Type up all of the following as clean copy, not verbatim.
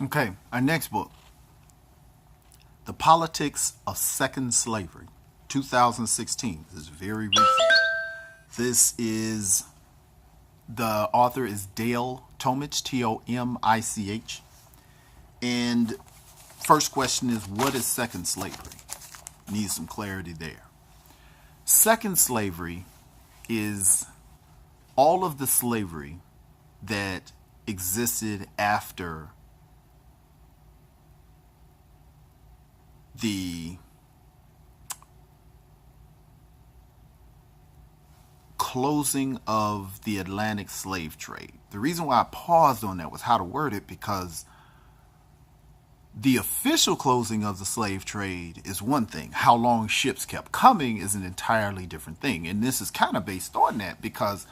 Okay, our next book, The Politics of Second Slavery, 2016. This is very recent. This is, the author is Dale Tomich, Tomich. And first question is, what is second slavery? Need some clarity there. Second slavery is all of the slavery that existed after the closing of the Atlantic slave trade. The reason why I paused on that was how to word it, because the official closing of the slave trade is one thing. How long ships kept coming is an entirely different thing. And this is kind of based on that, because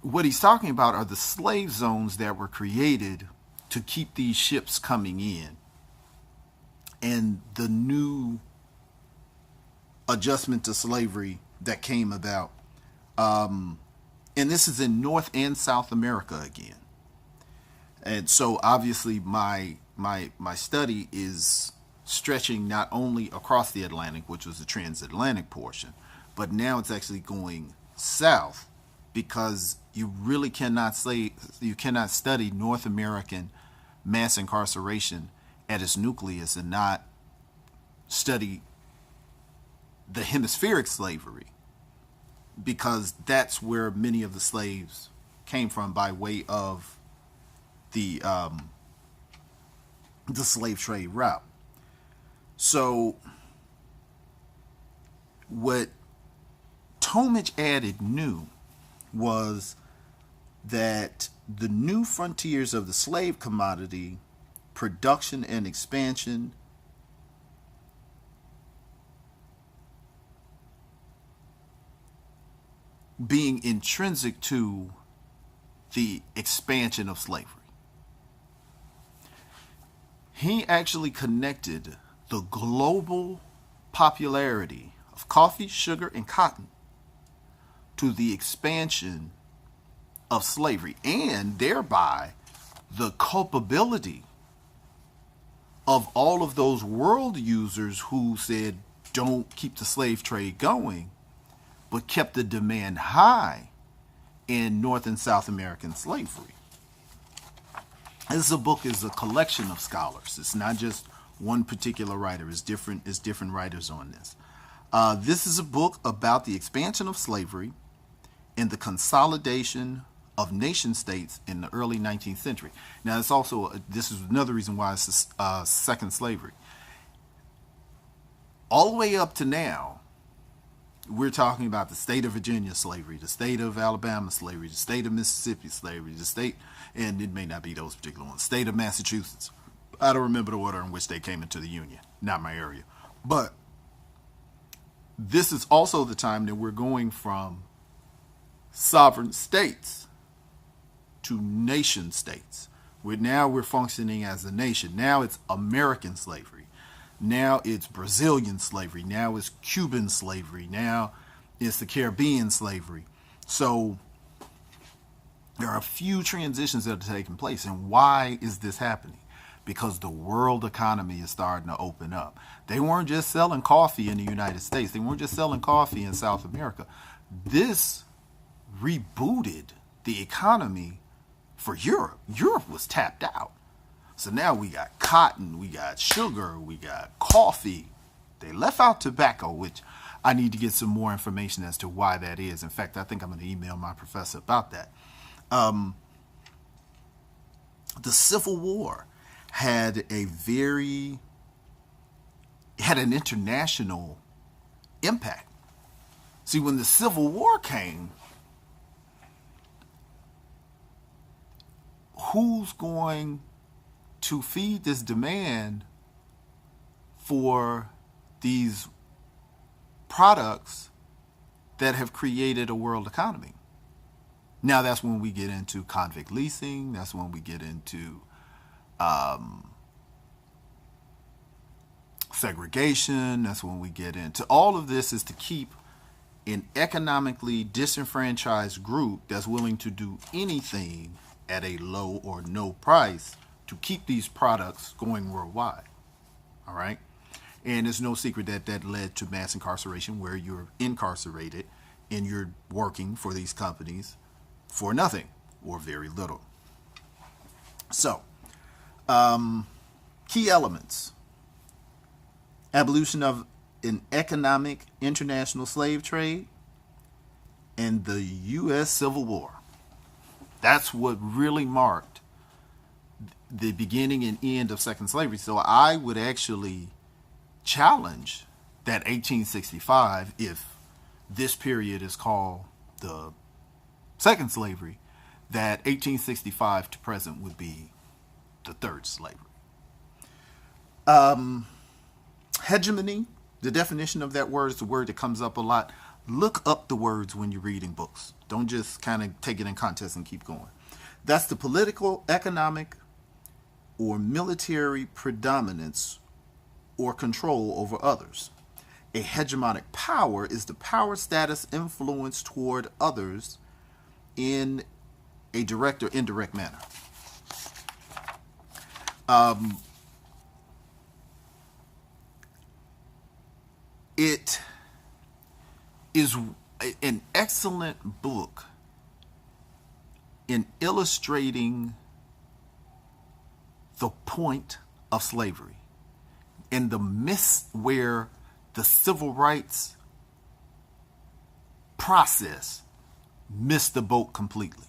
what he's talking about are the slave zones that were created to keep these ships coming in, and the new adjustment to slavery that came about. And this is in North and South America again. And so obviously my study is stretching not only across the Atlantic, which was the transatlantic portion, but now it's actually going south, because you really cannot study North American mass incarceration at its nucleus and not study the hemispheric slavery, because that's where many of the slaves came from by way of the slave trade route. So what Tomich added new was that the new frontiers of the slave commodity production and expansion being intrinsic to the expansion of slavery. He actually connected the global popularity of coffee, sugar, and cotton to the expansion of slavery, and thereby the culpability of all of those world users who said don't keep the slave trade going, but kept the demand high in North and South American slavery. This book is a collection of scholars. It's not just one particular writer. It's different writers on this. This is a book about the expansion of slavery and the consolidation of nation states in the early 19th century. Now, this is another reason why it's second slavery. All the way up to now, we're talking about the state of Virginia slavery, the state of Alabama slavery, the state of Mississippi slavery, the state, and it may not be those particular ones, state of Massachusetts. I don't remember the order in which they came into the Union, not my area. But this is also the time that we're going from sovereign states to nation states. We're functioning as a nation. Now it's American slavery. Now it's Brazilian slavery. Now it's Cuban slavery. Now it's the Caribbean slavery. So there are a few transitions that are taking place. And why is this happening? Because the world economy is starting to open up. They weren't just selling coffee in the United States. They weren't just selling coffee in South America. This rebooted the economy for Europe. Europe was tapped out. So now we got cotton, we got sugar, we got coffee. They left out tobacco, which I need to get some more information as to why that is. In fact, I think I'm going to email my professor about that. The Civil War had an international impact. See, when the Civil War came, who's going to feed this demand for these products that have created a world economy? Now that's when we get into convict leasing. That's when we get into segregation. That's when we get into all of this, is to keep an economically disenfranchised group that's willing to do anything at a low or no price to keep these products going worldwide. All right. And it's no secret that that led to mass incarceration, where you're incarcerated and you're working for these companies for nothing or very little. So, key elements: abolition of an economic international slave trade and the U.S. Civil War. That's what really marked the beginning and end of second slavery. So I would actually challenge that 1865, if this period is called the second slavery, that 1865 to present would be the third slavery. Hegemony, the definition of that word is a word that comes up a lot. Look up the words when you're reading books. Don't just kind of take it in context and keep going. That's the political, economic, or military predominance or control over others. A hegemonic power is the power, status, influence toward others in a direct or indirect manner. It is an excellent book in illustrating the point of slavery and the miss where the civil rights process missed the boat completely.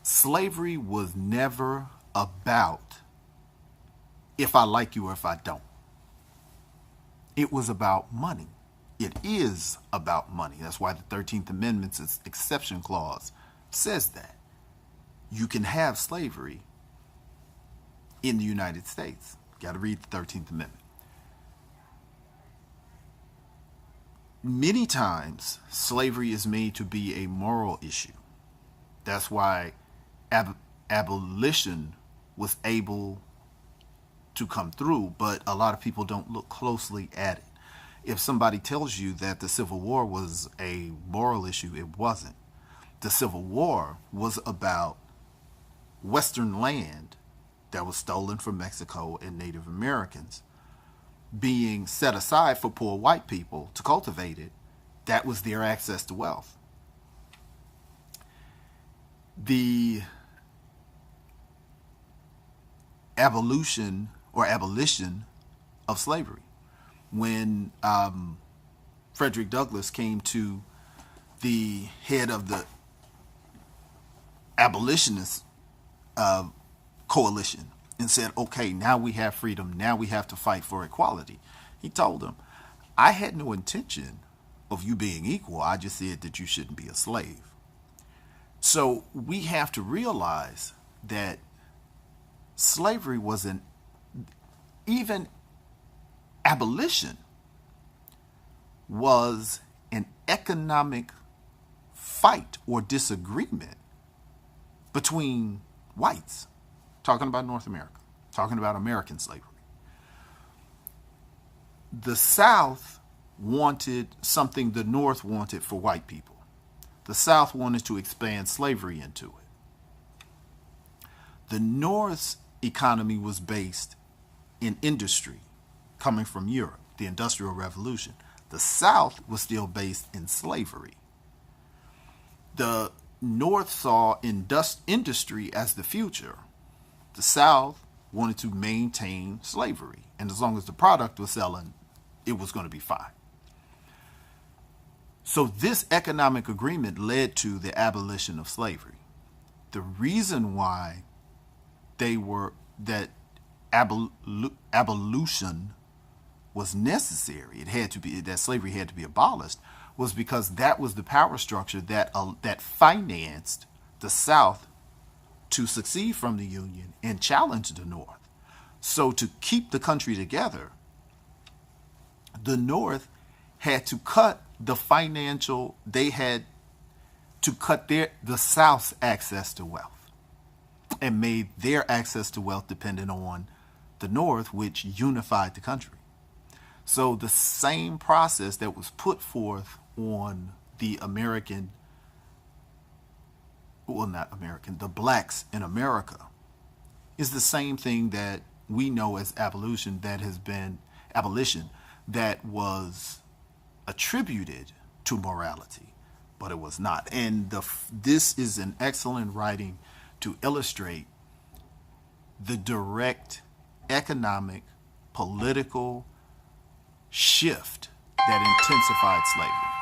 Slavery was never about if I like you or if I don't. It was about money. It is about money. That's why the 13th Amendment's exception clause says that. You can have slavery in the United States. Got to read the 13th Amendment. Many times, slavery is made to be a moral issue. That's why abolition was able to come through, but a lot of people don't look closely at it. If somebody tells you that the Civil War was a moral issue, it wasn't. The Civil War was about Western land that was stolen from Mexico and Native Americans being set aside for poor white people to cultivate it. That was their access to wealth. The abolition of slavery. When Frederick Douglass came to the head of the abolitionist coalition and said, okay, now we have freedom, now we have to fight for equality. He told them, I had no intention of you being equal. I just said that you shouldn't be a slave. So we have to realize that slavery was even abolition was an economic fight or disagreement between whites, talking about North America, talking about American slavery. The South wanted something the North wanted for white people. The South wanted to expand slavery into it. The North's economy was based in industry coming from Europe, the Industrial Revolution. The South was still based in slavery. The North saw industry as the future. The South wanted to maintain slavery. And as long as the product was selling, it was going to be fine. So this economic agreement led to the abolition of slavery. The reason why that abolition was necessary, it had to be, that slavery had to be abolished, was because that was the power structure that financed the South to succeed from the Union and challenge the North. So to keep the country together, the North had to cut the financial, they had to cut the South's access to wealth and made their access to wealth dependent on the North, which unified the country. So the same process that was put forth on the the blacks in America is the same thing that we know as abolition that was attributed to morality, but it was not. And this is an excellent writing to illustrate the direct economic, political shift that intensified slavery.